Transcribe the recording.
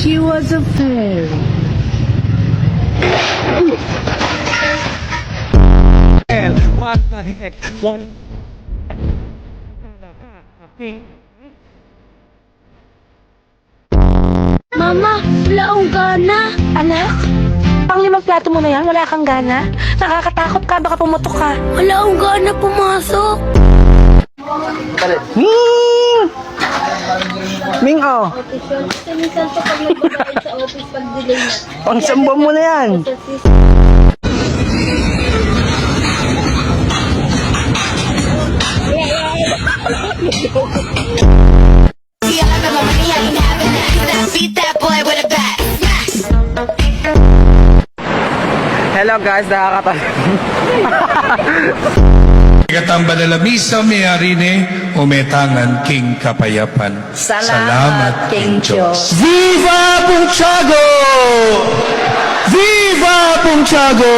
She was a fairy. What the heck? Mama, wala akong gana. Anak, pang limang plato mo na yan, wala kang gana? Nakakatakot ka, baka pumutok ka. Wala akong gana pumasok. Ming! Ming, oh. Minsan sa pag nagbabayad sa office pag delay na. Pang samba mo na yan. Hello guys, nakakatawa. Katang Badalamisa may-ari ni umetangan King Kapayapan. Salamat, King Diyos. Viva Punchago! Viva Punchago!